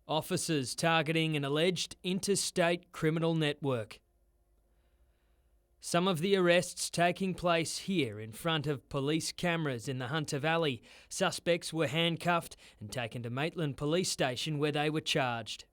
Officers targeting an alleged interstate criminal network. Some of the arrests taking place here in front of police cameras in the Hunter Valley. Suspects were handcuffed and taken to Maitland Police Station where they were charged.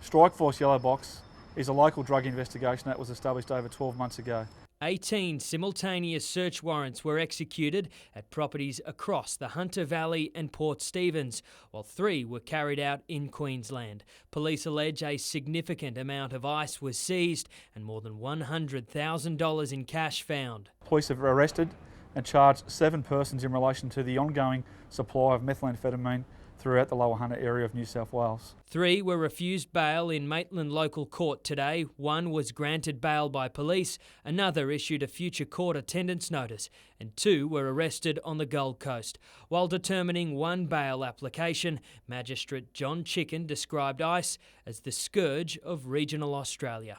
Strikeforce Yellow Box is a local drug investigation that was established over 12 months ago. 18 simultaneous search warrants were executed at properties across the Hunter Valley and Port Stephens, while 3 were carried out in Queensland. Police allege a significant amount of ice was seized and more than $100,000 in cash found. Police have arrested and charged 7 persons in relation to the ongoing supply of methamphetamine throughout the Lower Hunter area of New South Wales. 3 were refused bail in Maitland local court today. 1 was granted bail by police, another issued a future court attendance notice, and 2 were arrested on the Gold Coast. While determining 1 bail application, Magistrate John Chicken described ice as the scourge of regional Australia.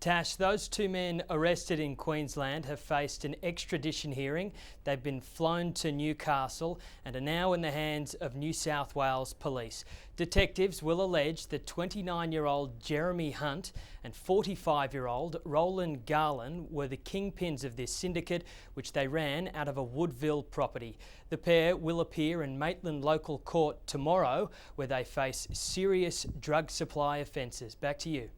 Tash, those 2 men arrested in Queensland have faced an extradition hearing. They've been flown to Newcastle and are now in the hands of New South Wales Police. Detectives will allege that 29-year-old Jeremy Hunt and 45-year-old Roland Garland were the kingpins of this syndicate, which they ran out of a Woodville property. The pair will appear in Maitland local court tomorrow, where they face serious drug supply offences. Back to you.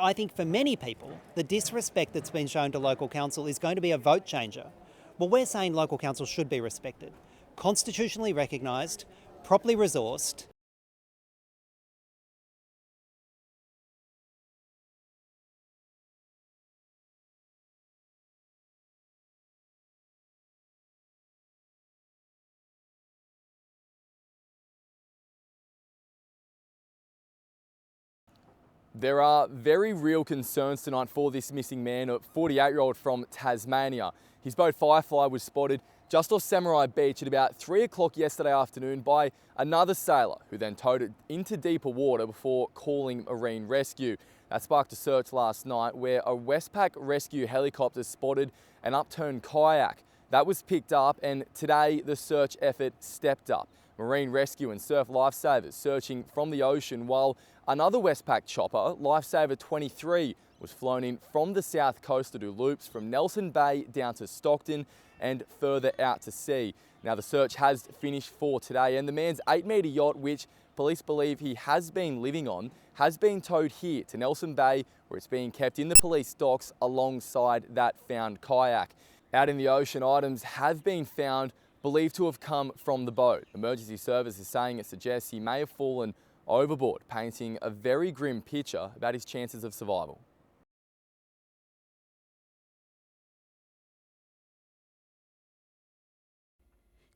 I think for many people, the disrespect that's been shown to local council is going to be a vote changer. Well, we're saying local council should be respected, constitutionally recognised, properly resourced. There are very real concerns tonight for this missing man, a 48-year-old from Tasmania. His boat Firefly was spotted just off Samurai Beach at about 3 o'clock yesterday afternoon by another sailor, who then towed it into deeper water before calling marine rescue. That sparked a search last night where a Westpac rescue helicopter spotted an upturned kayak. That was picked up, and today the search effort stepped up. Marine rescue and surf lifesavers searching from the ocean, while another Westpac chopper, Lifesaver 23, was flown in from the south coast to do loops from Nelson Bay down to Stockton and further out to sea. Now the search has finished for today, and the man's 8-metre yacht, which police believe he has been living on, has been towed here to Nelson Bay, where it's being kept in the police docks alongside that found kayak. Out in the ocean, items have been found believed to have come from the boat. Emergency service is saying it suggests he may have fallen overboard, painting a very grim picture about his chances of survival.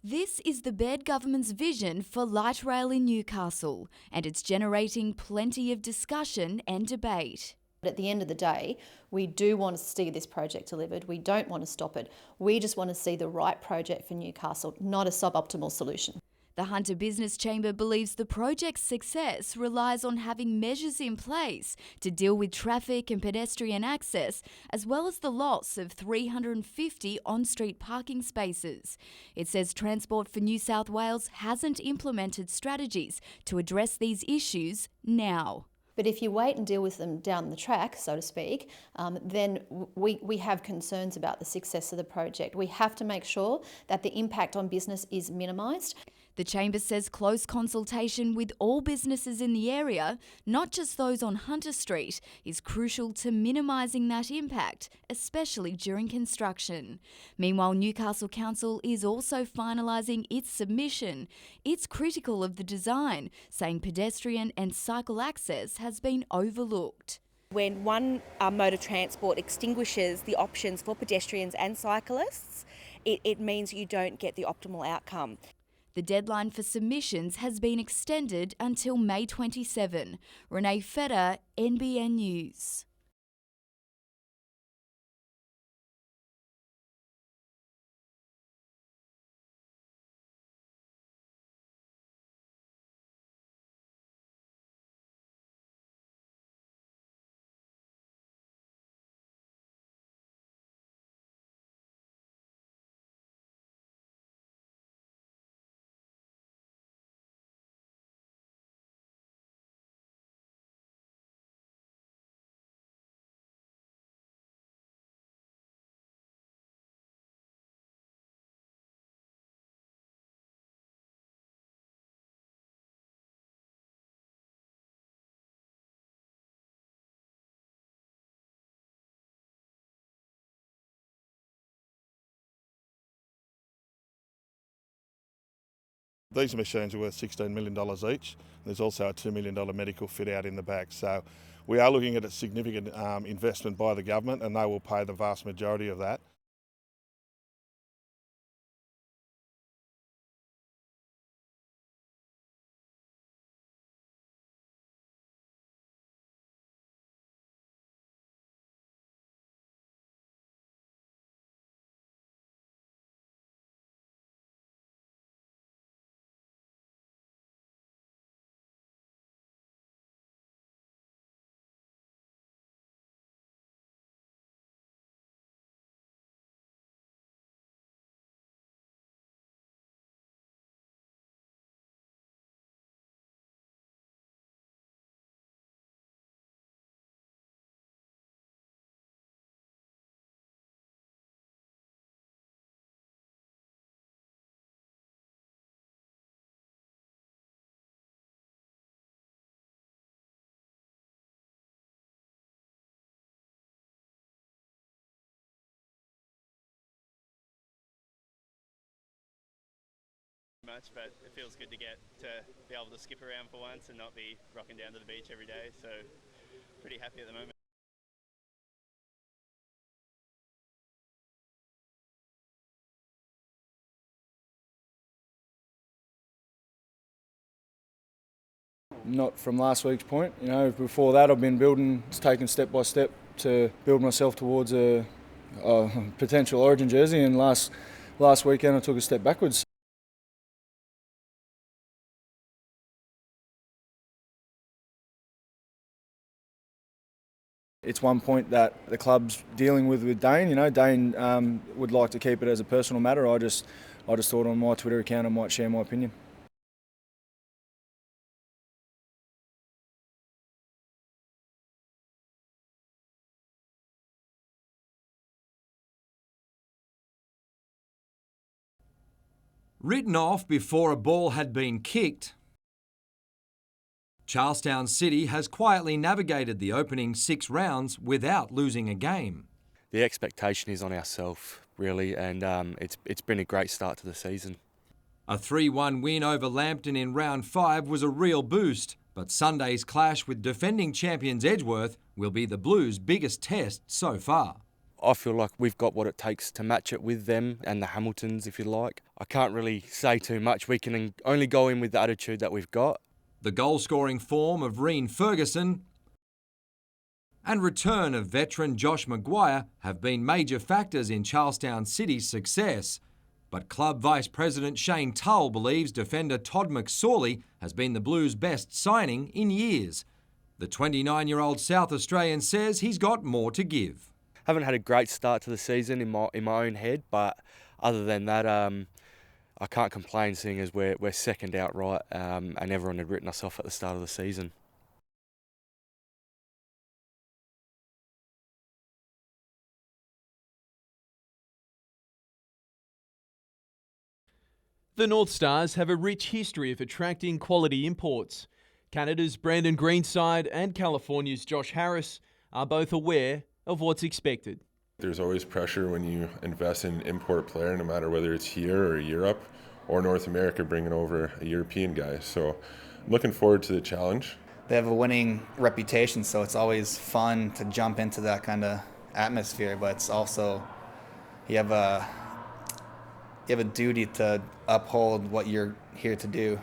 This is the Baird government's vision for light rail in Newcastle, and it's generating plenty of discussion and debate. But at the end of the day, we do want to see this project delivered. We don't want to stop it. We just want to see the right project for Newcastle, not a suboptimal solution. The Hunter Business Chamber believes the project's success relies on having measures in place to deal with traffic and pedestrian access, as well as the loss of 350 on-street parking spaces. It says Transport for New South Wales hasn't implemented strategies to address these issues now. But if you wait and deal with them down the track, so to speak, then we have concerns about the success of the project. We have to make sure that the impact on business is minimised. The Chamber says close consultation with all businesses in the area, not just those on Hunter Street, is crucial to minimising that impact, especially during construction. Meanwhile, Newcastle Council is also finalising its submission. It's critical of the design, saying pedestrian and cycle access has been overlooked. When one mode of transport extinguishes the options for pedestrians and cyclists, it means you don't get the optimal outcome. The deadline for submissions has been extended until May 27. Renee Feder, NBN News. These machines are worth $16 million each. There's also a $2 million medical fit out in the back. So we are looking at a significant investment by the government, and they will pay the vast majority of that. Much, but it feels good to get to be able to skip around for once and not be rocking down to the beach every day, so pretty happy at the moment. Not from last week's point, you know, before that I've been taking step by step to build myself towards a potential Origin jersey, and last weekend I took a step backwards. It's one point that the club's dealing with Dane. You know, Dane would like to keep it as a personal matter. I just thought on my Twitter account I might share my opinion. Written off before a ball had been kicked, Charlestown City has quietly navigated the opening 6 rounds without losing a game. The expectation is on ourselves, really, and it's been a great start to the season. A 3-1 win over Lambton in round 5 was a real boost, but Sunday's clash with defending champions Edgeworth will be the Blues' biggest test so far. I feel like we've got what it takes to match it with them and the Hamiltons, if you like. I can't really say too much. We can only go in with the attitude that we've got. The goal-scoring form of Reen Ferguson and return of veteran Josh Maguire have been major factors in Charlestown City's success. But club vice president Shane Tull believes defender Todd McSorley has been the Blues' best signing in years. The 29-year-old South Australian says he's got more to give. Haven't had a great start to the season in my own head, but other than that, I can't complain, seeing as we're second outright, and everyone had written us off at the start of the season. The North Stars have a rich history of attracting quality imports. Canada's Brandon Greenside and California's Josh Harris are both aware of what's expected. There's always pressure when you invest in an import player, no matter whether it's here or Europe or North America, bringing over a European guy. So I'm looking forward to the challenge. They have a winning reputation, so it's always fun to jump into that kind of atmosphere, but it's also, you have a duty to uphold what you're here to do.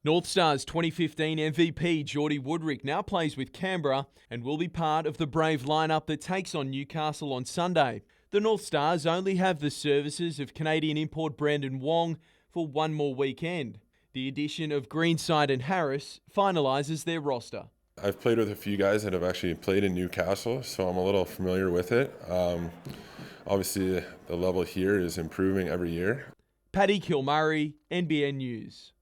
North Stars 2015 MVP Geordie Woodrick now plays with Canberra and will be part of the Brave lineup that takes on Newcastle on Sunday. The North Stars only have the services of Canadian import Brandon Wong for one more weekend. The addition of Greenside and Harris finalises their roster. I've played with a few guys that have actually played in Newcastle, so I'm a little familiar with it. Obviously, the level here is improving every year. Paddy Kilmurray, NBN News.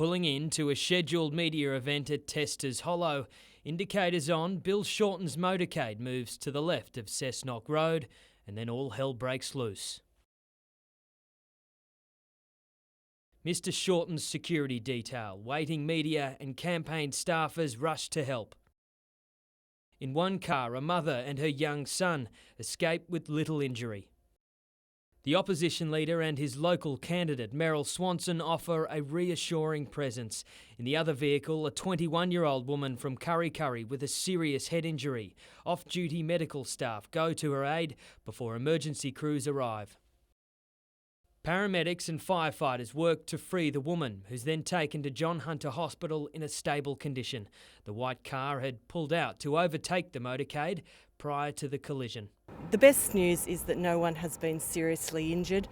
Pulling into a scheduled media event at Testers Hollow. Indicators on, Bill Shorten's motorcade moves to the left of Cessnock Road, and then all hell breaks loose. Mr Shorten's security detail, waiting media and campaign staffers rush to help. In one car, a mother and her young son escape with little injury. The opposition leader and his local candidate, Meryl Swanson, offer a reassuring presence. In the other vehicle, a 21-year-old woman from Kurri Kurri with a serious head injury. Off-duty medical staff go to her aid before emergency crews arrive. Paramedics and firefighters work to free the woman, who's then taken to John Hunter Hospital in a stable condition. The white car had pulled out to overtake the motorcade prior to the collision. The best news is that no one has been seriously injured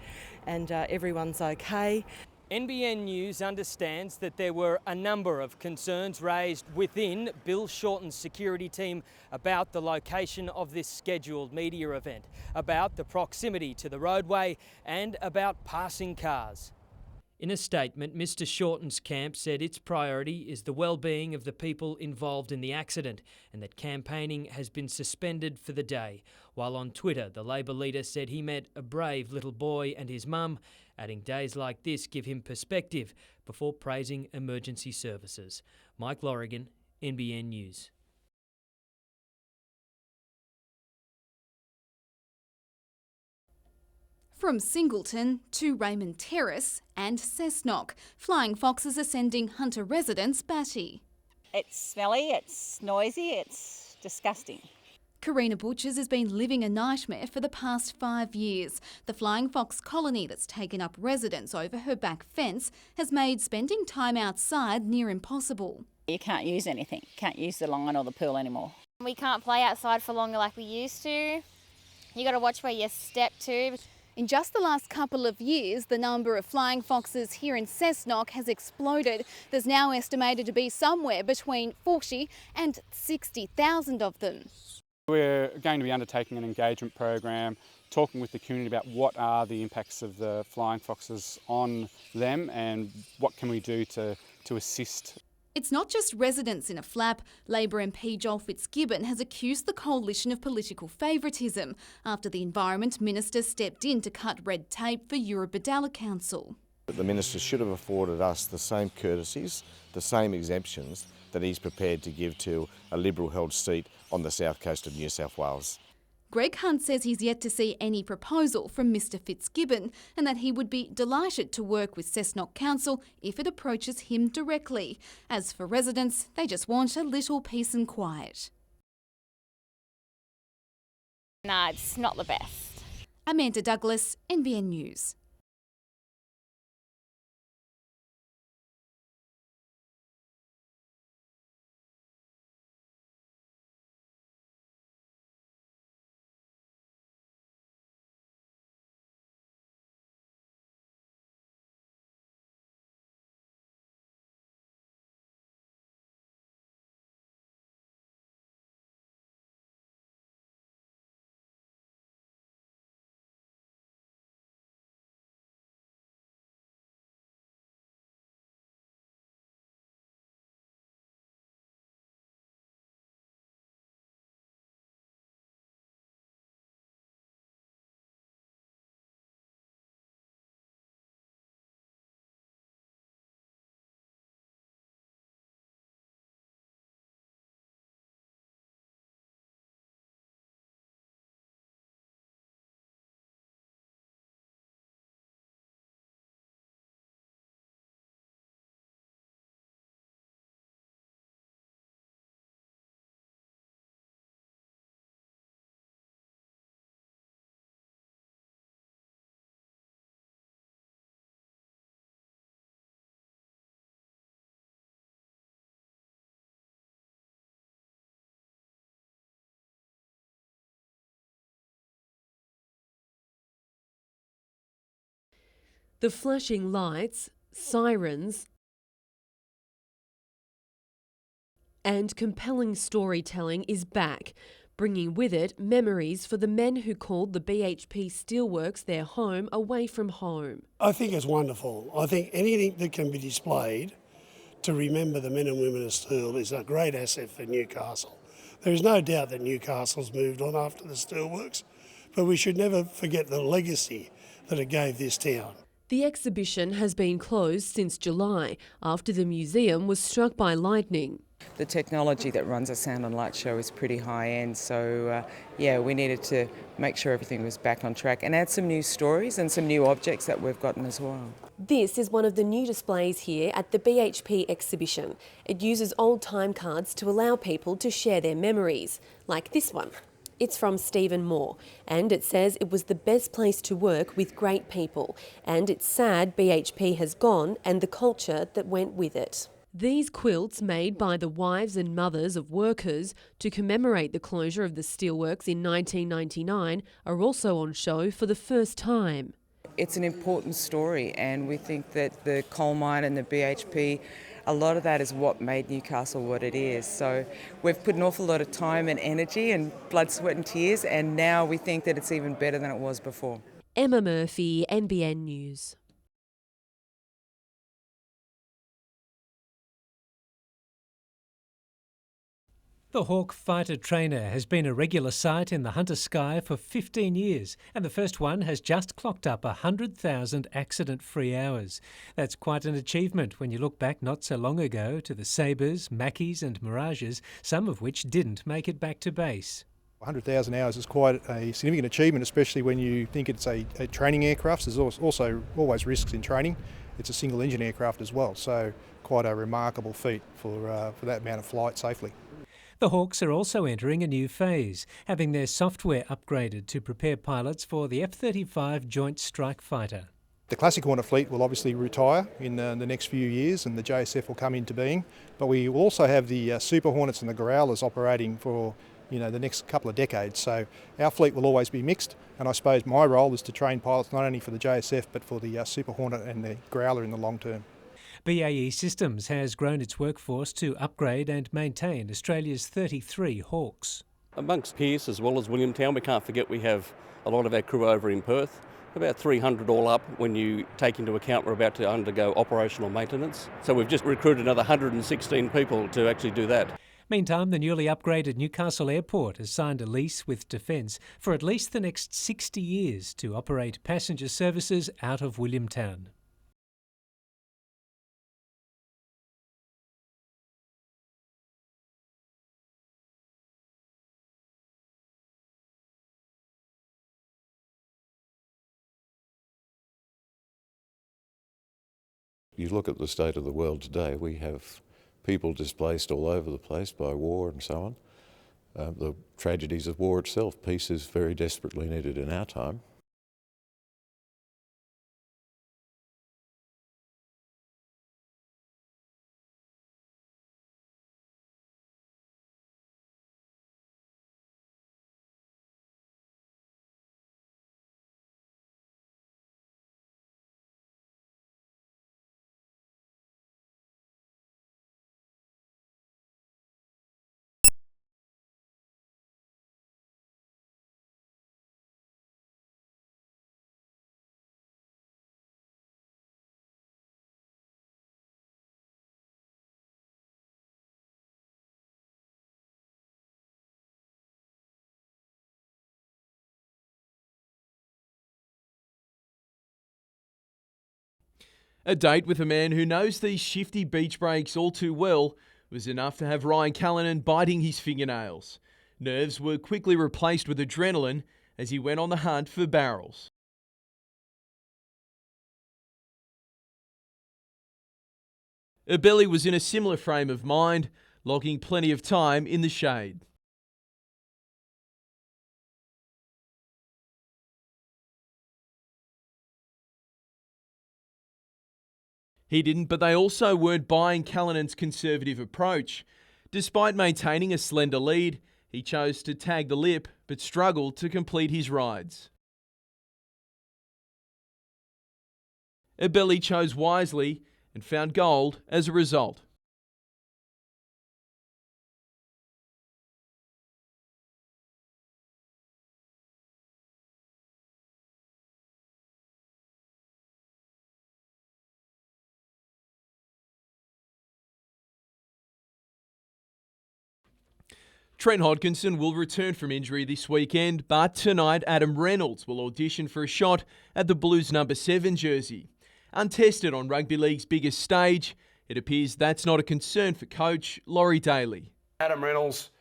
and everyone's okay. NBN News understands that there were a number of concerns raised within Bill Shorten's security team about the location of this scheduled media event, about the proximity to the roadway and about passing cars. In a statement, Mr Shorten's camp said its priority is the well-being of the people involved in the accident and that campaigning has been suspended for the day. While on Twitter, the Labor leader said he met a brave little boy and his mum, adding days like this give him perspective before praising emergency services. Mike Lorrigan, NBN News. From Singleton to Raymond Terrace and Cessnock, flying foxes are sending Hunter residents batty. It's smelly, it's noisy, it's disgusting. Karina Butchers has been living a nightmare for the past 5 years. The flying fox colony that's taken up residence over her back fence has made spending time outside near impossible. You can't use anything, can't use the line or the pool anymore. We can't play outside for longer like we used to. You got to watch where you step to. In just the last couple of years, the number of flying foxes here in Cessnock has exploded. There's now estimated to be somewhere between 40 and 60,000 of them. We're going to be undertaking an engagement program, talking with the community about what are the impacts of the flying foxes on them and what can we do to assist. It's not just residents in a flap. Labor MP Joel Fitzgibbon has accused the coalition of political favouritism after the Environment Minister stepped in to cut red tape for Eurobodalla Council. The Minister should have afforded us the same courtesies, the same exemptions that he's prepared to give to a Liberal-held seat on the south coast of New South Wales. Greg Hunt says he's yet to see any proposal from Mr Fitzgibbon and that he would be delighted to work with Cessnock Council if it approaches him directly. As for residents, they just want a little peace and quiet. Nah, it's not the best. Amanda Douglas, NBN News. The flashing lights, sirens, and compelling storytelling is back, bringing with it memories for the men who called the BHP Steelworks their home away from home. I think it's wonderful. I think anything that can be displayed to remember the men and women of steel is a great asset for Newcastle. There is no doubt that Newcastle's moved on after the steelworks, but we should never forget the legacy that it gave this town. The exhibition has been closed since July after the museum was struck by lightning. The technology that runs a sound and light show is pretty high end, so we needed to make sure everything was back on track and add some new stories and some new objects that we've gotten as well. This is one of the new displays here at the BHP exhibition. It uses old time cards to allow people to share their memories, like this one. It's from Stephen Moore, and it says it was the best place to work with great people, and it's sad BHP has gone and the culture that went with it. These quilts, made by the wives and mothers of workers to commemorate the closure of the steelworks in 1999, are also on show for the first time. It's an important story, and we think that the coal mine and the BHP, a lot of that is what made Newcastle what it is. So we've put an awful lot of time and energy and blood, sweat and tears, and now we think that it's even better than it was before. Emma Murphy, NBN News. The Hawk fighter trainer has been a regular sight in the Hunter Sky for 15 years, and the first one has just clocked up 100,000 accident-free hours. That's quite an achievement when you look back not so long ago to the Sabres, Mackeys and Mirages, some of which didn't make it back to base. 100,000 hours is quite a significant achievement, especially when you think it's a training aircraft. There's also always risks in training. It's a single engine aircraft as well, so quite a remarkable feat for that amount of flight safely. The Hawks are also entering a new phase, having their software upgraded to prepare pilots for the F-35 Joint Strike Fighter. The Classic Hornet fleet will obviously retire in the next few years and the JSF will come into being, but we will also have the Super Hornets and the Growlers operating for the next couple of decades. So our fleet will always be mixed, and I suppose my role is to train pilots not only for the JSF but for the Super Hornet and the Growler in the long term. BAE Systems has grown its workforce to upgrade and maintain Australia's 33 Hawks. Amongst Pearce as well as Williamtown, we can't forget we have a lot of our crew over in Perth. About 300 all up when you take into account we're about to undergo operational maintenance. So we've just recruited another 116 people to actually do that. Meantime, the newly upgraded Newcastle Airport has signed a lease with Defence for at least the next 60 years to operate passenger services out of Williamtown. You look at the state of the world today, we have people displaced all over the place by war and so on. The tragedies of war itself. Peace is very desperately needed in our time. A date with a man who knows these shifty beach breaks all too well was enough to have Ryan Callanan biting his fingernails. Nerves were quickly replaced with adrenaline as he went on the hunt for barrels. Abelli was in a similar frame of mind, logging plenty of time in the shade. He didn't, but they also weren't buying Callanan's conservative approach. Despite maintaining a slender lead, he chose to tag the lip, but struggled to complete his rides. Abelli chose wisely and found gold as a result. Trent Hodkinson will return from injury this weekend, but tonight Adam Reynolds will audition for a shot at the Blues number 7 jersey. Untested on rugby league's biggest stage, it appears that's not a concern for coach Laurie Daly. Adam Reynolds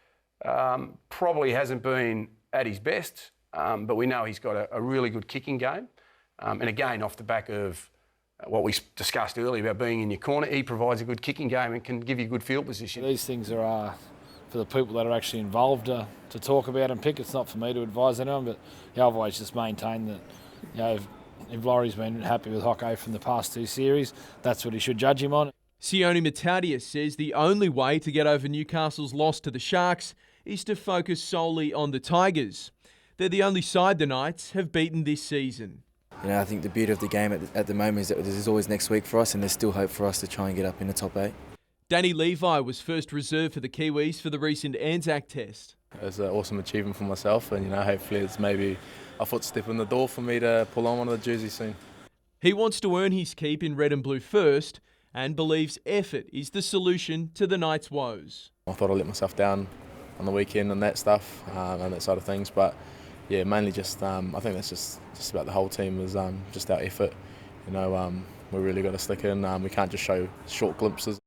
probably hasn't been at his best, but we know he's got a really good kicking game. And again, off the back of what we discussed earlier about being in your corner, he provides a good kicking game and can give you good field position. These things are for the people that are actually involved to talk about and pick. It's not for me to advise anyone, but I've always just maintained that, if Laurie's been happy with Hocko from the past 2 series, that's what he should judge him on. Sione Matadius says the only way to get over Newcastle's loss to the Sharks is to focus solely on the Tigers. They're the only side the Knights have beaten this season. I think the beauty of the game at the moment is that there's always next week for us, and there's still hope for us to try and get up in the top 8. Danny Levi was first reserve for the Kiwis for the recent Anzac Test. It was an awesome achievement for myself, and hopefully it's maybe a footstep in the door for me to pull on one of the jerseys soon. He wants to earn his keep in red and blue first, and believes effort is the solution to the Knights' woes. I thought I let myself down on the weekend and that stuff, and that side of things, but yeah, mainly just I think that's just about the whole team is just our effort. We really got to stick in. We can't just show short glimpses.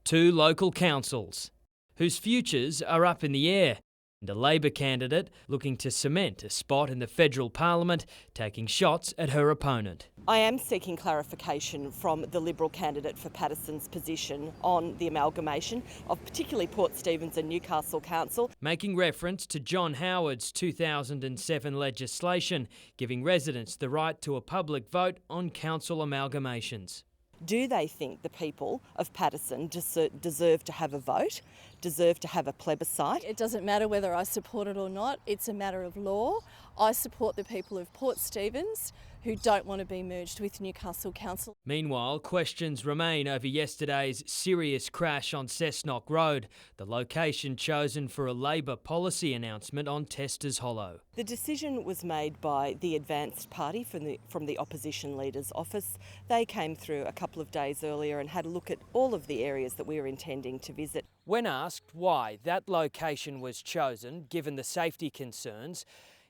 Two local councils, whose futures are up in the air, and a Labor candidate looking to cement a spot in the federal parliament, taking shots at her opponent. I am seeking clarification from the Liberal candidate for Patterson's position on the amalgamation of particularly Port Stephens and Newcastle Council. Making reference to John Howard's 2007 legislation, giving residents the right to a public vote on council amalgamations. Do they think the people of Patterson deserve to have a vote, deserve to have a plebiscite? It doesn't matter whether I support it or not, it's a matter of law. I support the people of Port Stephens who don't want to be merged with Newcastle Council. Meanwhile, questions remain over yesterday's serious crash on Cessnock Road, the location chosen for a Labor policy announcement on Testers Hollow. The decision was made by the Advanced Party from the opposition leader's office. They came through a couple of days earlier and had a look at all of the areas that we were intending to visit. When asked why that location was chosen, given the safety concerns,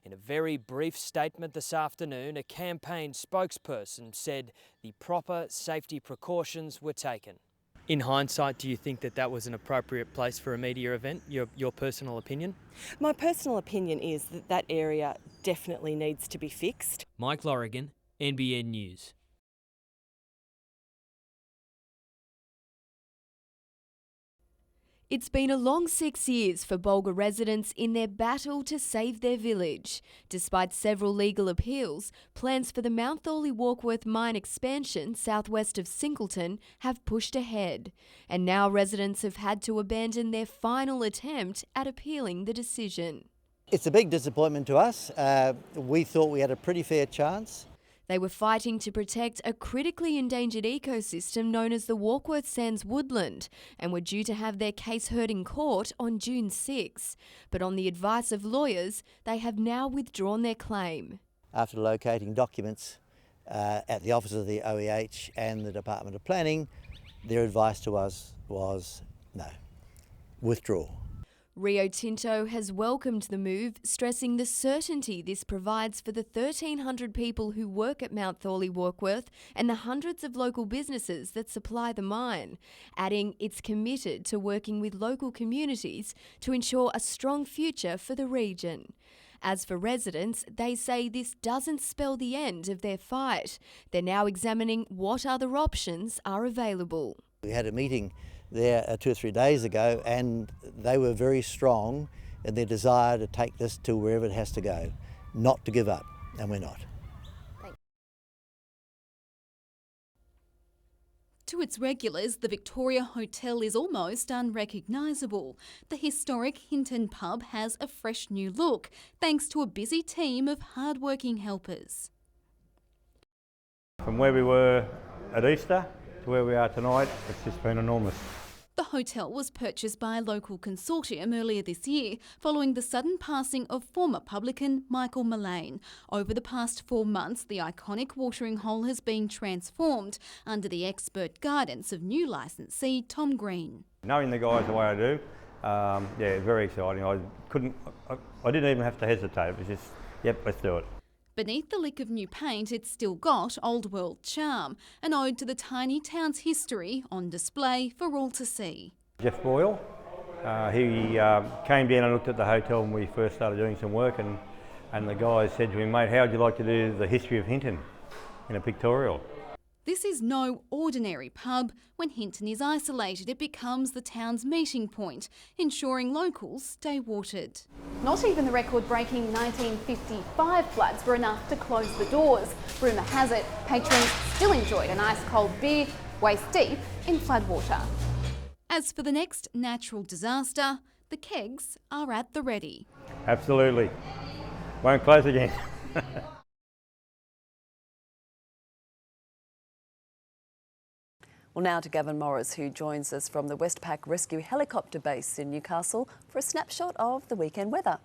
in a very brief statement this afternoon, a campaign spokesperson said the proper safety precautions were taken. In hindsight, do you think that that was an appropriate place for a media event? Your personal opinion? My personal opinion is that that area definitely needs to be fixed. Mike Lorrigan, NBN News. It's been a long 6 years for Bulga residents in their battle to save their village. Despite several legal appeals, plans for the Mount Thorley Warkworth mine expansion southwest of Singleton have pushed ahead. And now residents have had to abandon their final attempt at appealing the decision. It's a big disappointment to us. We thought we had a pretty fair chance. They were fighting to protect a critically endangered ecosystem known as the Warkworth Sands woodland and were due to have their case heard in court on June 6. But on the advice of lawyers, they have now withdrawn their claim. After locating documents at the office of the OEH and the Department of Planning, their advice to us was no, withdraw. Rio Tinto has welcomed the move, stressing the certainty this provides for the 1,300 people who work at Mount Thorley Warkworth and the hundreds of local businesses that supply the mine, adding it's committed to working with local communities to ensure a strong future for the region. As for residents, they say this doesn't spell the end of their fight. They're now examining what other options are available. We had a meeting there 2 or 3 days ago, and they were very strong in their desire to take this to wherever it has to go, not to give up, and we're not. To its regulars, the Victoria Hotel is almost unrecognisable. The historic Hinton pub has a fresh new look, thanks to a busy team of hard-working helpers. From where we were at Easter to where we are tonight, it's just been enormous. The hotel was purchased by a local consortium earlier this year, following the sudden passing of former publican Michael Mullane. Over the past 4 months, the iconic watering hole has been transformed under the expert guidance of new licensee Tom Green. Knowing the guys the way I do, yeah, very exciting. I didn't even have to hesitate. It was just, yep, let's do it. Beneath the lick of new paint, it's still got old world charm, an ode to the tiny town's history on display for all to see. Jeff Boyle, he came down and looked at the hotel when we first started doing some work, and the guys said to him, mate, how would you like to do the history of Hinton in a pictorial? This is no ordinary pub. When Hinton is isolated, it becomes the town's meeting point, ensuring locals stay watered. Not even the record-breaking 1955 floods were enough to close the doors. Rumour has it, patrons still enjoyed an ice-cold beer, waist-deep in floodwater. As for the next natural disaster, the kegs are at the ready. Absolutely. Won't close again. Well, now to Gavin Morris, who joins us from the Westpac Rescue Helicopter Base in Newcastle for a snapshot of the weekend weather.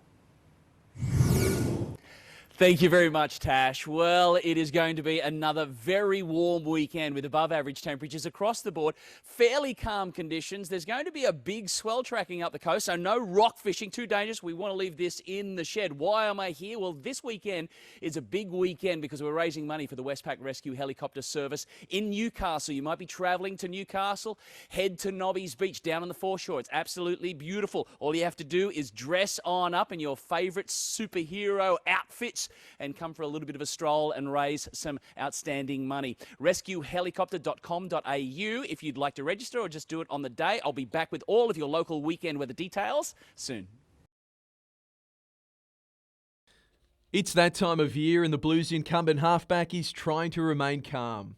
Thank you very much, Tash. Well, it is going to be another very warm weekend with above average temperatures across the board. Fairly calm conditions. There's going to be a big swell tracking up the coast, so no rock fishing, too dangerous. We want to leave this in the shed. Why am I here? Well, this weekend is a big weekend because we're raising money for the Westpac Rescue Helicopter Service in Newcastle. You might be travelling to Newcastle. Head to Nobby's Beach down on the foreshore. It's absolutely beautiful. All you have to do is dress on up in your favourite superhero outfits and come for a little bit of a stroll and raise some outstanding money. RescueHelicopter.com.au if you'd like to register, or just do it on the day. I'll be back with all of your local weekend weather details soon. It's that time of year and the Blues incumbent halfback is trying to remain calm.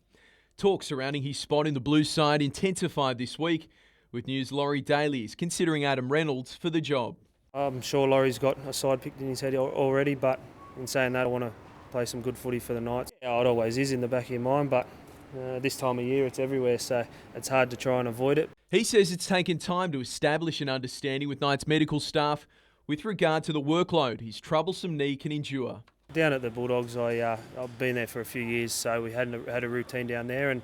Talk surrounding his spot in the Blues side intensified this week, with News' Laurie Daly is considering Adam Reynolds for the job. I'm sure Laurie's got a side picked in his head already, but in saying that, I want to play some good footy for the Knights. Yeah, it always is in the back of your mind, but this time of year it's everywhere, so it's hard to try and avoid it. He says it's taken time to establish an understanding with Knights medical staff with regard to the workload his troublesome knee can endure. Down at the Bulldogs, I've been there for a few years, so we had a routine down there, and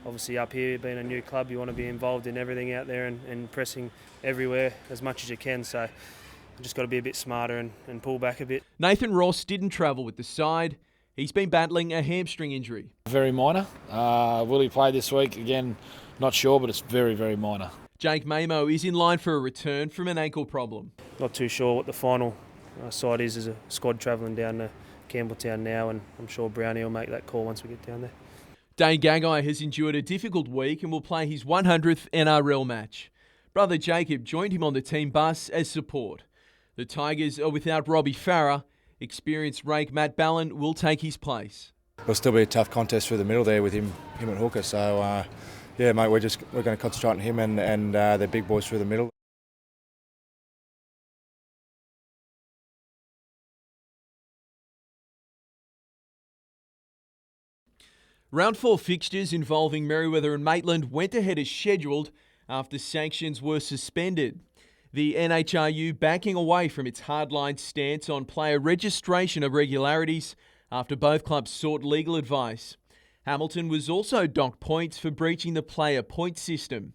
obviously up here, being a new club, you want to be involved in everything out there and pressing everywhere as much as you can, so you just got to be a bit smarter and pull back a bit. Nathan Ross didn't travel with the side. He's been battling a hamstring injury. Very minor. Will he play this week? Again, not sure, but it's very, very minor. Jake Mamo is in line for a return from an ankle problem. Not too sure what the final side is as a squad travelling down to Campbelltown now, and I'm sure Brownie will make that call once we get down there. Dane Gagai has endured a difficult week and will play his 100th NRL match. Brother Jacob joined him on the team bus as support. The Tigers are without Robbie Farah. Experienced rake Matt Ballin will take his place. It'll still be a tough contest through the middle there with him at hooker. So, yeah, mate, we're going to concentrate on him and the big boys through the middle. Round 4 fixtures involving Merewether and Maitland went ahead as scheduled after sanctions were suspended. The NHRU backing away from its hardline stance on player registration irregularities after both clubs sought legal advice. Hamilton was also docked points for breaching the player point system.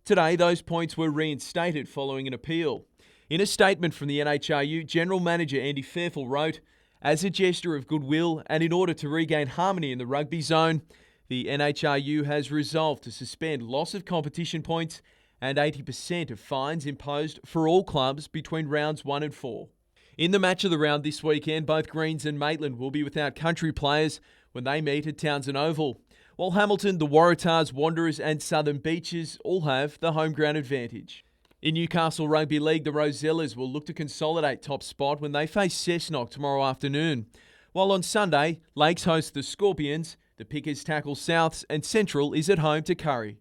Today, those points were reinstated following an appeal. In a statement from the NHRU, General Manager Andy Fairfield wrote, "As a gesture of goodwill and in order to regain harmony in the rugby zone, the NHRU has resolved to suspend loss of competition points and 80% of fines imposed for all clubs between rounds 1 and 4. In the match of the round this weekend, both Greens and Maitland will be without country players when they meet at Townsend Oval, while Hamilton, the Waratahs, Wanderers and Southern Beaches all have the home ground advantage. In Newcastle Rugby League, the Rosellas will look to consolidate top spot when they face Cessnock tomorrow afternoon. While on Sunday, Lakes host the Scorpions, the Pickers tackle Souths and Central is at home to Curry.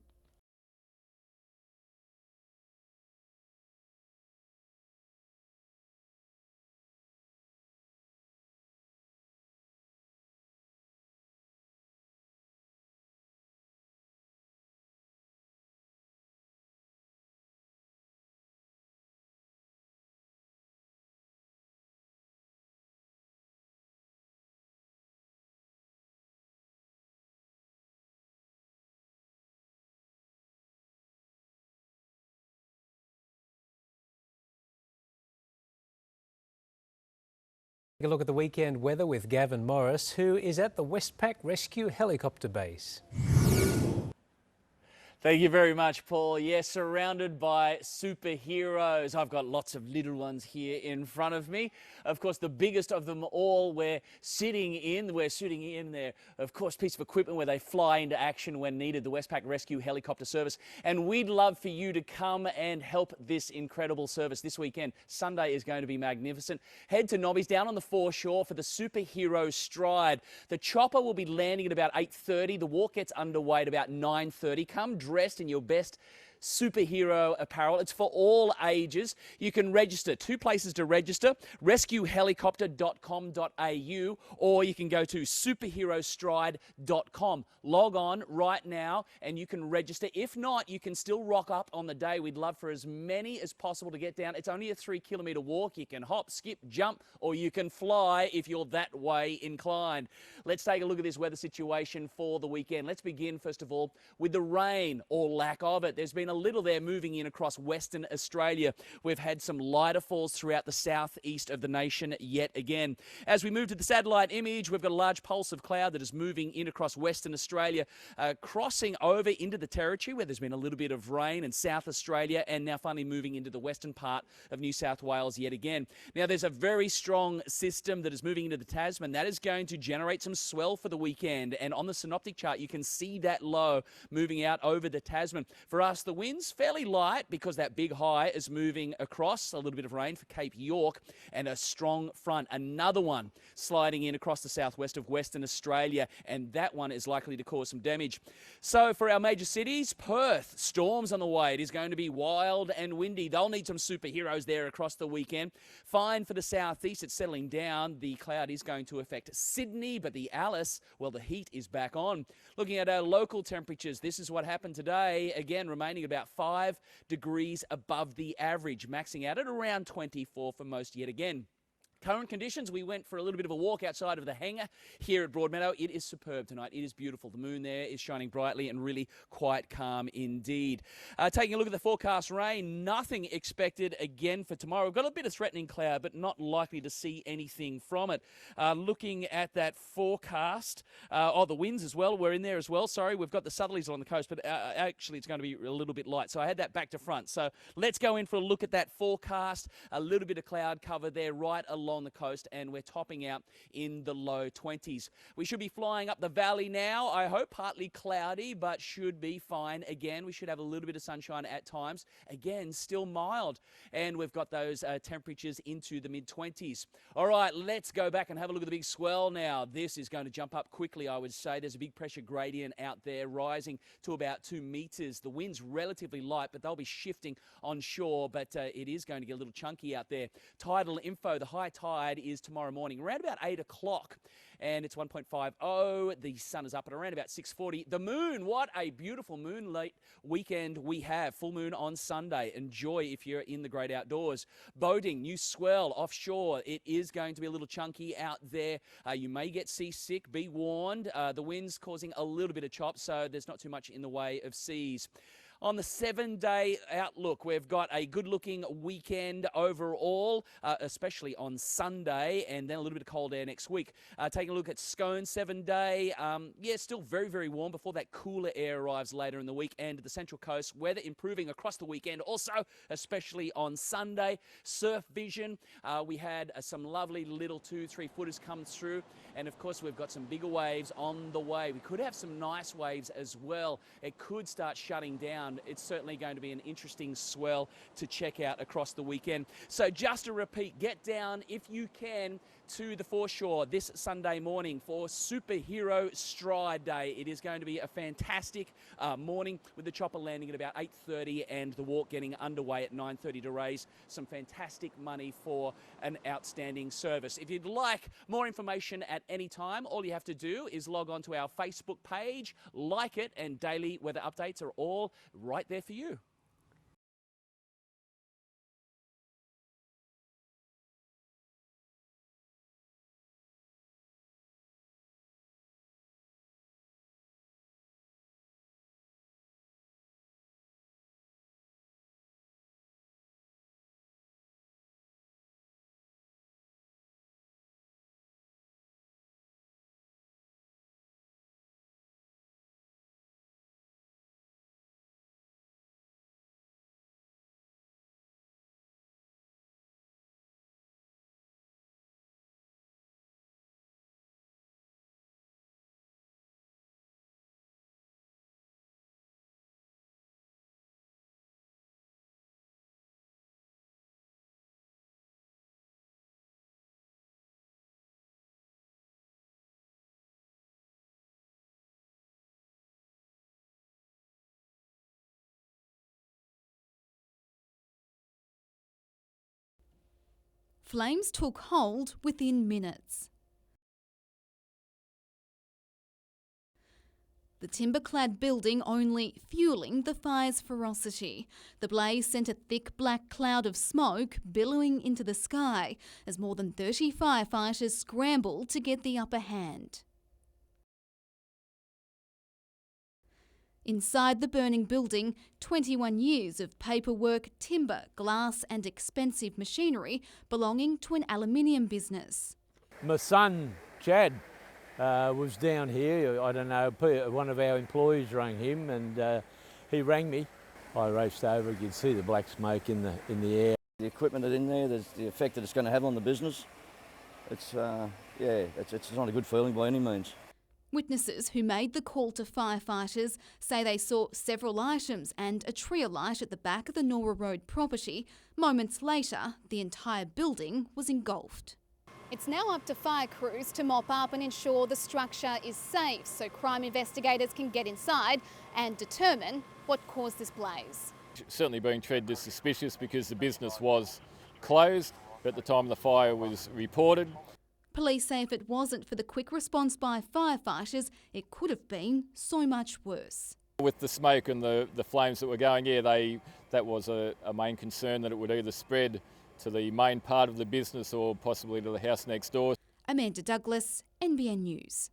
Take a look at the weekend weather with Gavin Morris, who is at the Westpac Rescue Helicopter Base. Thank you very much, Paul. Yes, surrounded by superheroes. I've got lots of little ones here in front of me. Of course, the biggest of them all we're sitting in there, of course, piece of equipment where they fly into action when needed, the Westpac Rescue Helicopter Service. And we'd love for you to come and help this incredible service this weekend. Sunday is going to be magnificent. Head to Nobby's down on the foreshore for the Superhero Stride. The chopper will be landing at about 8:30. The walk gets underway at about 9:30. Come dressed in your best superhero apparel. It's for all ages. You can register. 2 places to register: rescuehelicopter.com.au, or you can go to superherostride.com. Log on right now and you can register. If not, you can still rock up on the day. We'd love for as many as possible to get down. It's only a 3-kilometre walk. You can hop, skip, jump, or you can fly if you're that way inclined. Let's take a look at this weather situation for the weekend. Let's begin, first of all, with the rain or lack of it. There's been a little there moving in across Western Australia. We've had some lighter falls throughout the southeast of the nation yet again. As we move to the satellite image, we've got a large pulse of cloud that is moving in across Western Australia, crossing over into the Territory where there's been a little bit of rain, and South Australia, and now finally moving into the western part of New South Wales yet again. Now there's a very strong system that is moving into the Tasman. That is going to generate some swell for the weekend, and on the synoptic chart you can see that low moving out over the Tasman. For us, the winds fairly light because that big high is moving across. A little bit of rain for Cape York and a strong front. Another one sliding in across the southwest of Western Australia, and that one is likely to cause some damage. So for our major cities, Perth, storms on the way. It is going to be wild and windy. They'll need some superheroes there across the weekend. Fine for the southeast. It's settling down. The cloud is going to affect Sydney, but the Alice, well, the heat is back on. Looking at our local temperatures, this is what happened today. Again, remaining about 5 degrees above the average, maxing out at around 24 for most yet again. Current conditions, we went for a little bit of a walk outside of the hangar here at Broadmeadow. It is superb tonight. It is beautiful. The moon there is shining brightly and really quite calm indeed. Taking a look at the forecast rain, nothing expected again for tomorrow. We've got a bit of threatening cloud, but not likely to see anything from it. Looking at that forecast, the winds as well, we're in there as well. Sorry, we've got the southerlies on the coast, but actually it's going to be a little bit light. So I had that back to front. So let's go in for a look at that forecast. A little bit of cloud cover there right along the coast, and we're topping out in the low 20s. We should be flying up the valley now. I hope partly cloudy, but should be fine. Again, we should have a little bit of sunshine at times. Again, still mild, and we've got those temperatures into the mid-20s. All right, let's go back and have a look at the big swell now. This is going to jump up quickly, I would say. There's a big pressure gradient out there rising to about 2 metres. The wind's relatively light, but they'll be shifting on shore, but it is going to get a little chunky out there. Tidal info, the high tide is tomorrow morning around about 8 o'clock, and it's 1.50. The sun is up at around about 6:40. The moon, what a beautiful moonlight weekend we have. Full moon on Sunday. Enjoy if you're in the great outdoors. Boating, new swell offshore. It is going to be a little chunky out there. You may get seasick, be warned. The wind's causing a little bit of chop, so there's not too much in the way of seas. On the 7-day outlook, we've got a good-looking weekend overall, especially on Sunday, and then a little bit of cold air next week. Taking a look at Scone 7-day, still very, very warm before that cooler air arrives later in the week. And the Central Coast, weather improving across the weekend also, especially on Sunday. Surf Vision, we had some lovely little 2-3 footers come through, and of course we've got some bigger waves on the way. We could have some nice waves as well. It could start shutting down. It's certainly going to be an interesting swell to check out across the weekend. So just to repeat, get down if you can to the foreshore this Sunday morning for Superhero Stride Day. It is going to be a fantastic morning with the chopper landing at about 8:30 and the walk getting underway at 9:30 to raise some fantastic money for an outstanding service. If you'd like more information at any time, all you have to do is log on to our Facebook page, like it, and daily weather updates are all right there for you. Flames took hold within minutes. The timber-clad building only fueling the fire's ferocity. The blaze sent a thick black cloud of smoke billowing into the sky as more than 30 firefighters scrambled to get the upper hand. Inside the burning building, 21 years of paperwork, timber, glass and expensive machinery belonging to an aluminium business. My son, Chad, was down here. I don't know, one of our employees rang him and he rang me. I raced over, you could see the black smoke in the air. The equipment that's in there, there's the effect that it's going to have on the business. It's not a good feeling by any means. Witnesses who made the call to firefighters say they saw several items and a tree alight at the back of the Norah Road property. Moments later, the entire building was engulfed. It's now up to fire crews to mop up and ensure the structure is safe so crime investigators can get inside and determine what caused this blaze. Certainly being treated as suspicious because the business was closed at the time the fire was reported. Police say if it wasn't for the quick response by firefighters, it could have been so much worse. With the smoke and the flames that were going, that was a main concern, that it would either spread to the main part of the business or possibly to the house next door. Amanda Douglas, NBN News.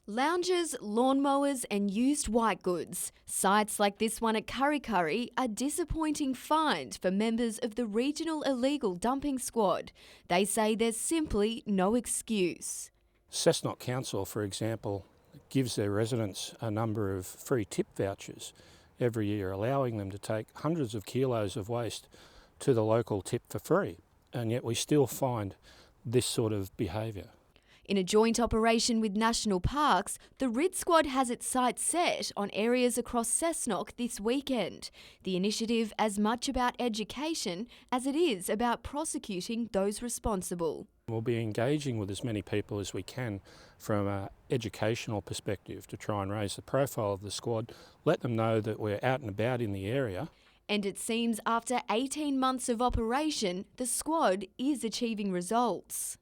Lounges, lawnmowers and used white goods. Sites like this one at Kurri Kurri are disappointing find for members of the Regional Illegal Dumping Squad. They say there's simply no excuse. Cessnock Council, for example, gives their residents a number of free tip vouchers every year, allowing them to take hundreds of kilos of waste to the local tip for free. And yet we still find this sort of behaviour. In a joint operation with National Parks, the RID Squad has its sights set on areas across Cessnock this weekend. The initiative as much about education as it is about prosecuting those responsible. We'll be engaging with as many people as we can from an educational perspective to try and raise the profile of the squad, let them know that we're out and about in the area. And it seems after 18 months of operation, the squad is achieving results.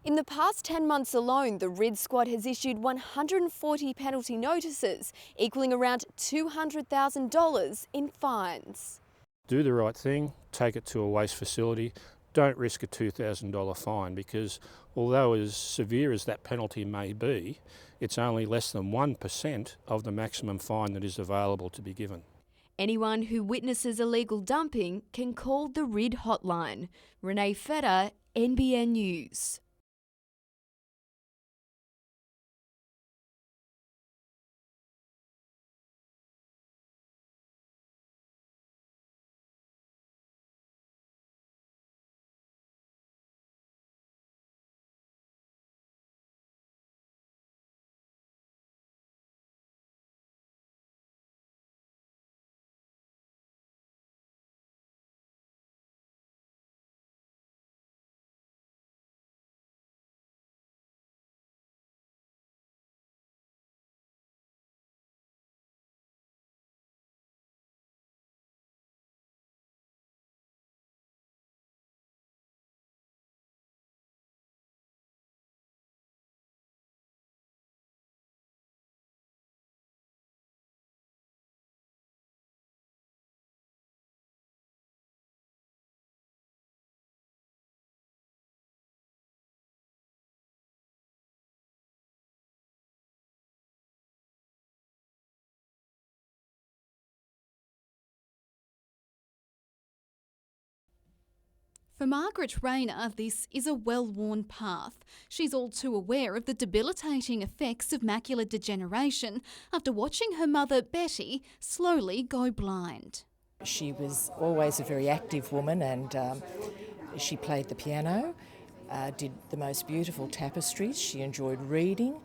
In the past 10 months alone, the RID Squad has issued 140 penalty notices, equaling around $200,000 in fines. Do the right thing, take it to a waste facility, don't risk a $2,000 fine, because although as severe as that penalty may be, it's only less than 1% of the maximum fine that is available to be given. Anyone who witnesses illegal dumping can call the RID hotline. Renee Feder, NBN News. For Margaret Rayner, this is a well-worn path. She's all too aware of the debilitating effects of macular degeneration after watching her mother, Betty, slowly go blind. She was always a very active woman, and she played the piano, did the most beautiful tapestries. She enjoyed reading,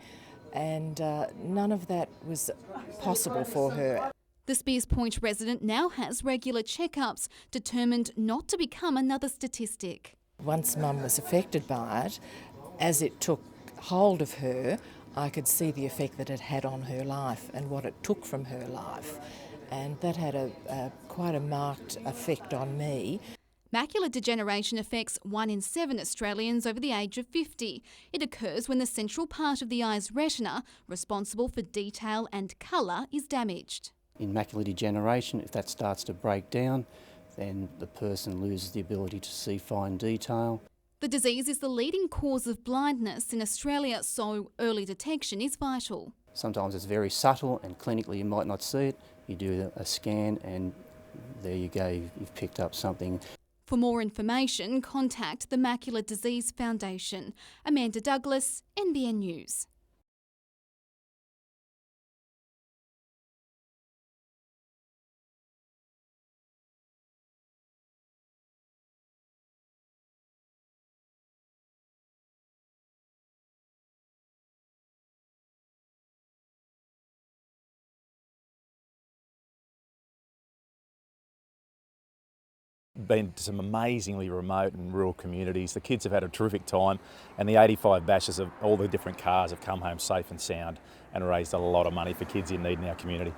and none of that was possible for her. The Spears Point resident now has regular checkups, determined not to become another statistic. Once Mum was affected by it, as it took hold of her, I could see the effect that it had on her life and what it took from her life. and that had quite a marked effect on me. Macular degeneration affects 1 in 7 Australians over the age of 50. It occurs when the central part of the eye's retina, responsible for detail and colour, is damaged. In macular degeneration, if that starts to break down, then the person loses the ability to see fine detail. The disease is the leading cause of blindness in Australia, so early detection is vital. Sometimes it's very subtle and clinically you might not see it. You do a scan and there you go, you've picked up something. For more information, contact the Macular Disease Foundation. Amanda Douglas, NBN News. Been to some amazingly remote and rural communities. The kids have had a terrific time, and the 85 bashes of all the different cars have come home safe and sound and raised a lot of money for kids in need in our community.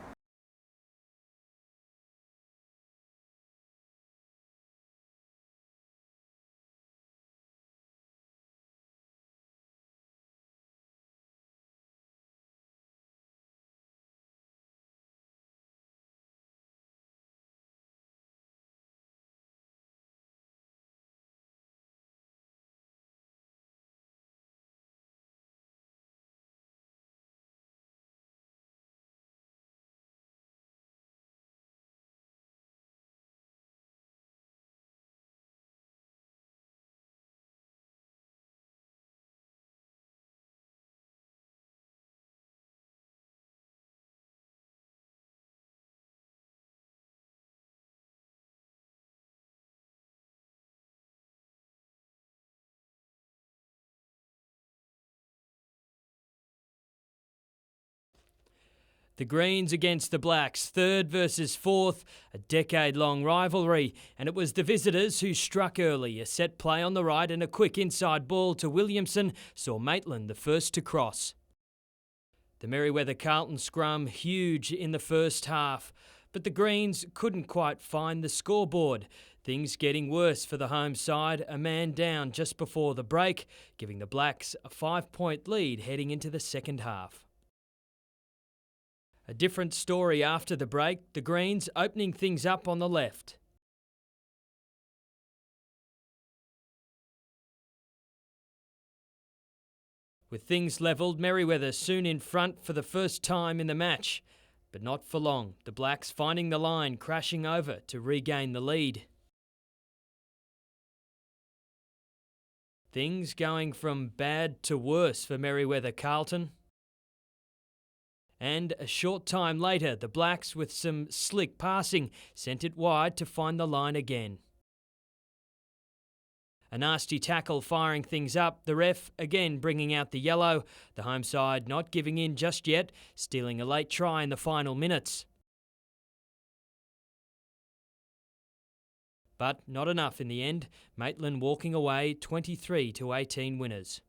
The Greens against the Blacks, 3rd versus 4th, a decade-long rivalry, and it was the visitors who struck early. A set play on the right and a quick inside ball to Williamson saw Maitland the first to cross. The Merewether-Carlton scrum huge in the first half, but the Greens couldn't quite find the scoreboard. Things getting worse for the home side, a man down just before the break, giving the Blacks a 5-point lead heading into the second half. A different story after the break, the Greens opening things up on the left. With things levelled, Merewether soon in front for the first time in the match, but not for long. The Blacks finding the line, crashing over to regain the lead. Things going from bad to worse for Merewether-Carlton. And a short time later, the Blacks, with some slick passing, sent it wide to find the line again. A nasty tackle firing things up, the ref again bringing out the yellow, the home side not giving in just yet, stealing a late try in the final minutes. But not enough in the end, Maitland walking away 23-18 winners.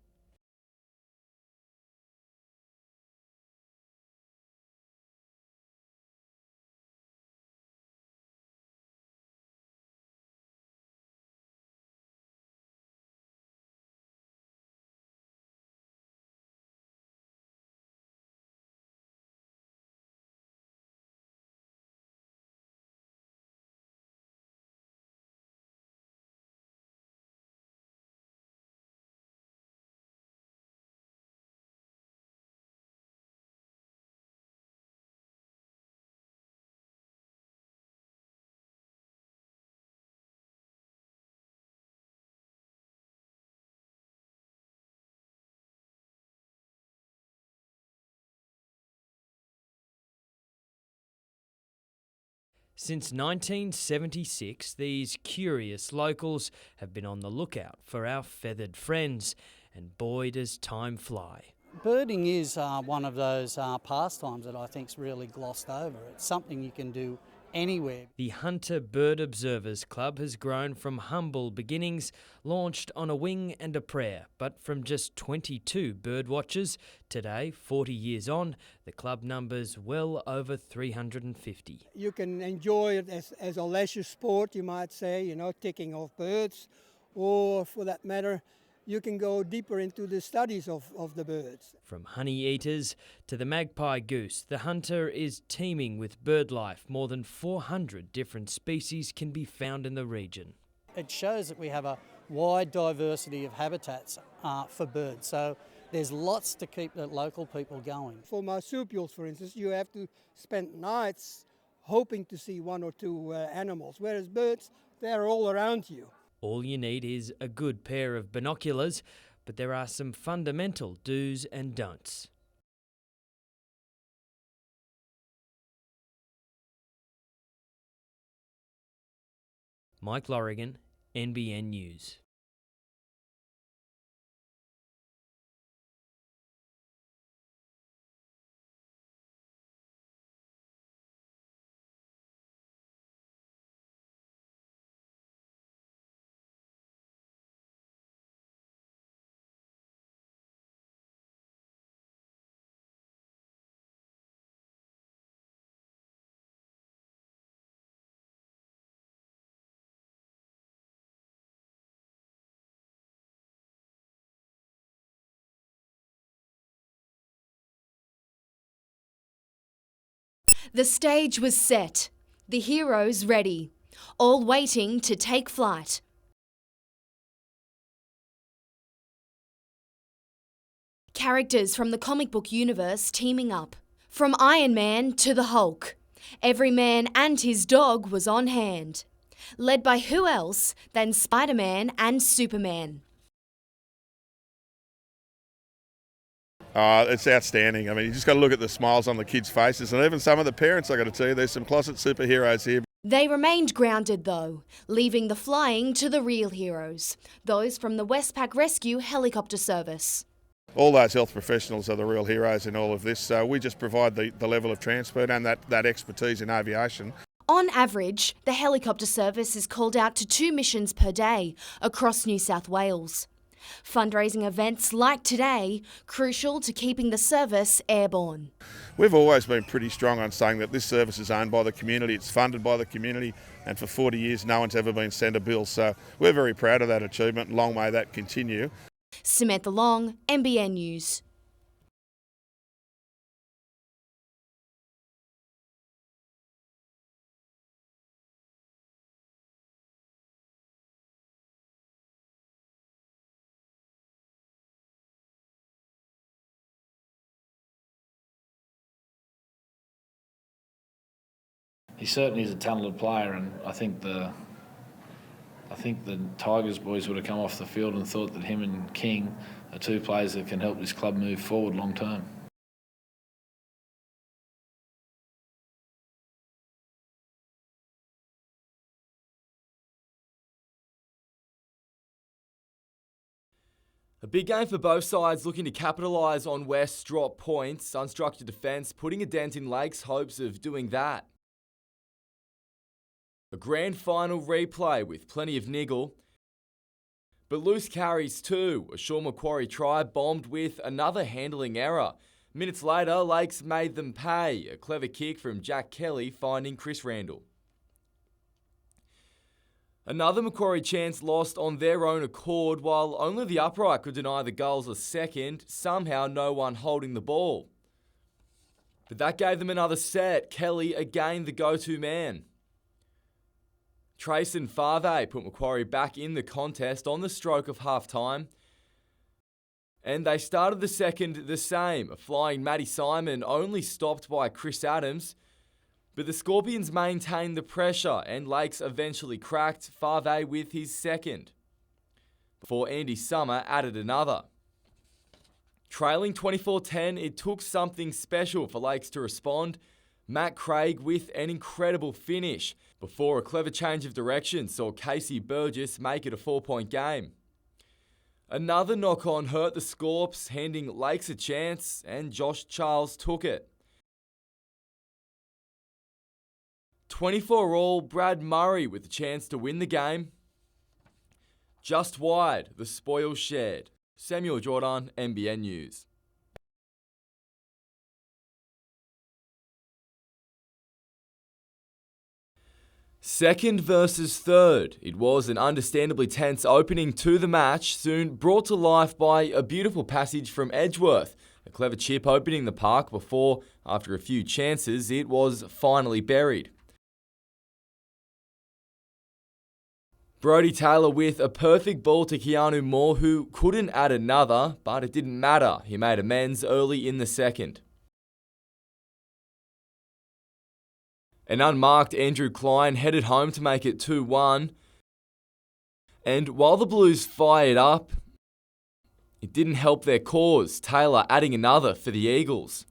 Since 1976, these curious locals have been on the lookout for our feathered friends, and boy does time fly. Birding is one of those pastimes that I think's really glossed over. It's something you can do anywhere. The Hunter Bird Observers Club has grown from humble beginnings, launched on a wing and a prayer, but from just 22 bird watchers. Today, 40 years on, the club numbers well over 350. You can enjoy it as a leisure sport, you might say, taking off birds, or for that matter, you can go deeper into the studies of the birds. From honey eaters to the magpie goose, the Hunter is teeming with bird life. More than 400 different species can be found in the region. It shows that we have a wide diversity of habitats for birds, so there's lots to keep the local people going. For marsupials, for instance, you have to spend nights hoping to see one or two animals, whereas birds, they're all around you. All you need is a good pair of binoculars, but there are some fundamental do's and don'ts. Mike Lorrigan, NBN News. The stage was set, the heroes ready, all waiting to take flight. Characters from the comic book universe teaming up. From Iron Man to the Hulk, every man and his dog was on hand. Led by who else than Spider-Man and Superman? It's outstanding. I mean, you just got to look at the smiles on the kids' faces, and even some of the parents, I got to tell you, there's some closet superheroes here. They remained grounded though, leaving the flying to the real heroes, those from the Westpac Rescue Helicopter Service. All those health professionals are the real heroes in all of this, so we just provide the level of transport and that expertise in aviation. On average, the helicopter service is called out to 2 missions per day across New South Wales. Fundraising events like today, crucial to keeping the service airborne. We've always been pretty strong on saying that this service is owned by the community, it's funded by the community, and for 40 years no one's ever been sent a bill. So we're very proud of that achievement, and long may that continue. Samantha Long, NBN News. He certainly is a talented player, and I think the Tigers boys would have come off the field and thought that him and King are 2 players that can help this club move forward long term. A big game for both sides, looking to capitalise on West's drop points. Unstructured defence putting a dent in Lake's hopes of doing that. A grand final replay with plenty of niggle. But loose carries too. A Sean Macquarie try bombed with another handling error. Minutes later, Lakes made them pay. A clever kick from Jack Kelly finding Chris Randall. Another Macquarie chance lost on their own accord, while only the upright could deny the Gulls a second, somehow no one holding the ball. But that gave them another set. Kelly again the go-to man. Trace and Fave put Macquarie back in the contest on the stroke of half-time. And they started the second the same. A flying Matty Simon only stopped by Chris Adams. But the Scorpions maintained the pressure and Lakes eventually cracked Fave with his second. Before Andy Summer added another. Trailing 24-10, it took something special for Lakes to respond. Matt Craig with an incredible finish before a clever change of direction saw Casey Burgess make it a 4-point game. Another knock-on hurt the Scorps, handing Lakes a chance, and Josh Charles took it. 24 all, Brad Murray with the chance to win the game. Just wide, the spoils shared. Samuel Jordan, NBN News. Second versus third. It was an understandably tense opening to the match, soon brought to life by a beautiful passage from Edgeworth. A clever chip opening the park before, after a few chances, it was finally buried. Brodie Taylor with a perfect ball to Keanu Moore, who couldn't add another, but it didn't matter. He made amends early in the second. An unmarked Andrew Klein headed home to make it 2-1. And while the Blues fired up, it didn't help their cause, Taylor adding another for the Eagles.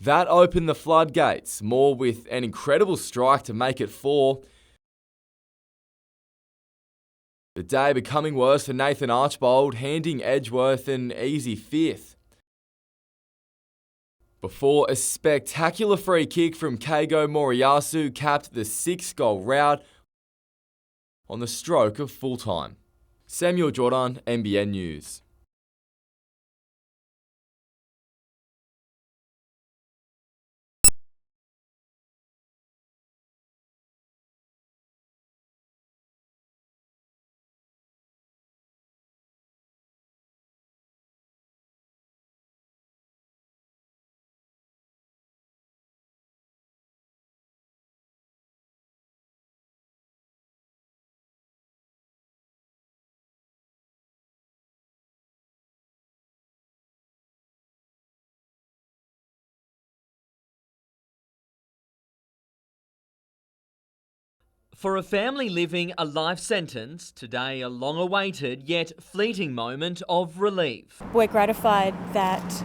That opened the floodgates, Moore with an incredible strike to make it 4. The day becoming worse for Nathan Archbold, handing Edgeworth an easy 5th. Before a spectacular free kick from Keigo Moriyasu capped the 6-goal rout on the stroke of full time. Samuel Jordan, NBN News. For a family living a life sentence, today a long-awaited yet fleeting moment of relief. We're gratified that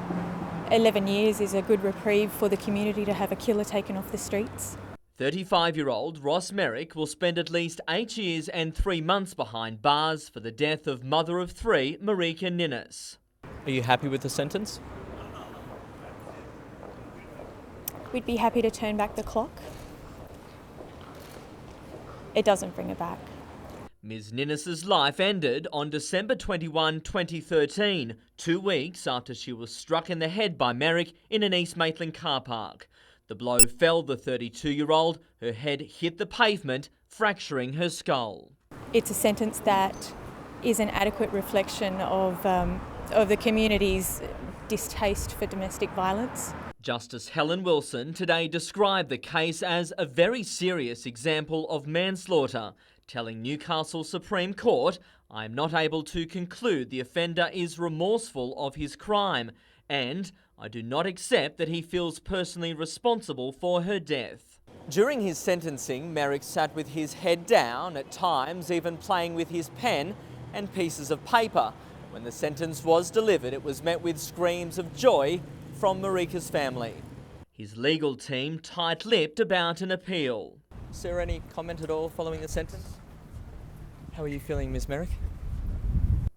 11 years is a good reprieve for the community to have a killer taken off the streets. 35-year-old Ross Merrick will spend at least 8 years and 3 months behind bars for the death of mother of 3, Marika Ninnis. Are you happy with the sentence? We'd be happy to turn back the clock. It doesn't bring it back. Ms Ninnis's life ended on December 21, 2013, 2 weeks after she was struck in the head by Merrick in an East Maitland car park. The blow felled the 32-year-old. Her head hit the pavement, fracturing her skull. It's a sentence that is an adequate reflection of the community's distaste for domestic violence. Justice Helen Wilson today described the case as a very serious example of manslaughter, telling Newcastle Supreme Court, "I am not able to conclude the offender is remorseful of his crime, and I do not accept that he feels personally responsible for her death." During his sentencing, Merrick sat with his head down, at times even playing with his pen and pieces of paper. When the sentence was delivered, it was met with screams of joy from Marika's family. His legal team tight-lipped about an appeal. Is there any comment at all following the sentence? How are you feeling, Ms Merrick?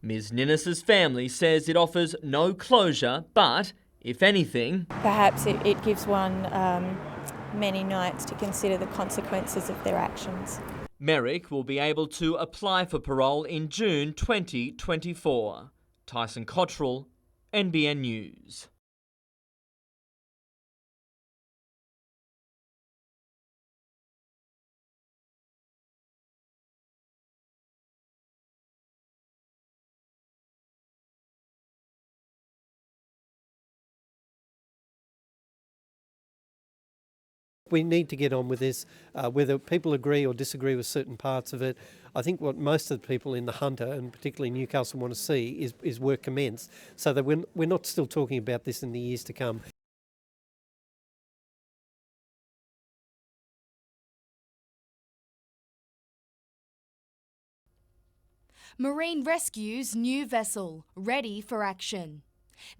Ms Ninnis's family says it offers no closure, but, if anything, perhaps it gives one many nights to consider the consequences of their actions. Merrick will be able to apply for parole in June 2024. Tyson Cottrell, NBN News. We need to get on with this, whether people agree or disagree with certain parts of it. I think what most of the people in the Hunter, and particularly Newcastle, want to see is work commence, so that we're not still talking about this in the years to come. Marine Rescue's new vessel, ready for action.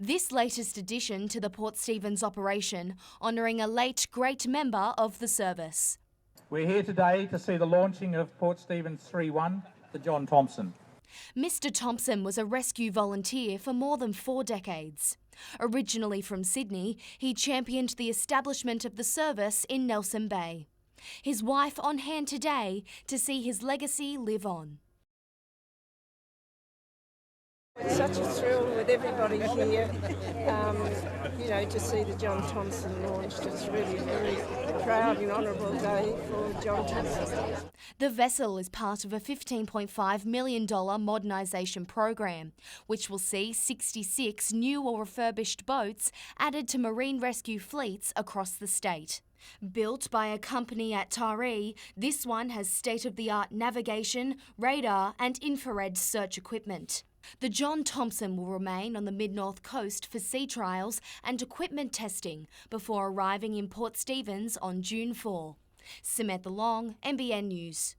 This latest addition to the Port Stephens operation, honouring a late great member of the service. We're here today to see the launching of Port Stephens 3-1, the John Thompson. Mr Thompson was a rescue volunteer for more than 4 decades. Originally from Sydney, he championed the establishment of the service in Nelson Bay. His wife on hand today to see his legacy live on. It's such a thrill with everybody here, to see the John Thompson launched. It's really a very proud and honourable day for John Thompson. The vessel is part of a $15.5 million modernisation program, which will see 66 new or refurbished boats added to marine rescue fleets across the state. Built by a company at Taree, this one has state-of-the-art navigation, radar and infrared search equipment. The John Thompson will remain on the Mid-North Coast for sea trials and equipment testing before arriving in Port Stephens on June 4. Samantha Long, NBN News.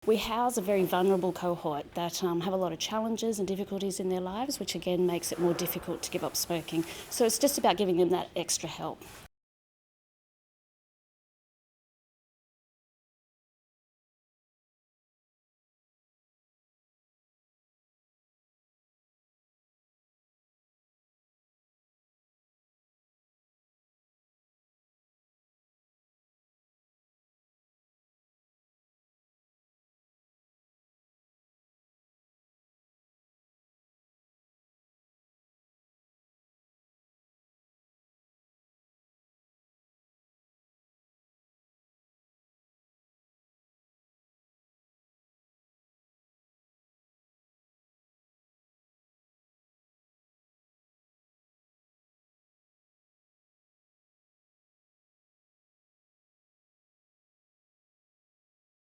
We house a very vulnerable cohort that have a lot of challenges and difficulties in their lives, which again makes it more difficult to give up smoking. So it's just about giving them that extra help.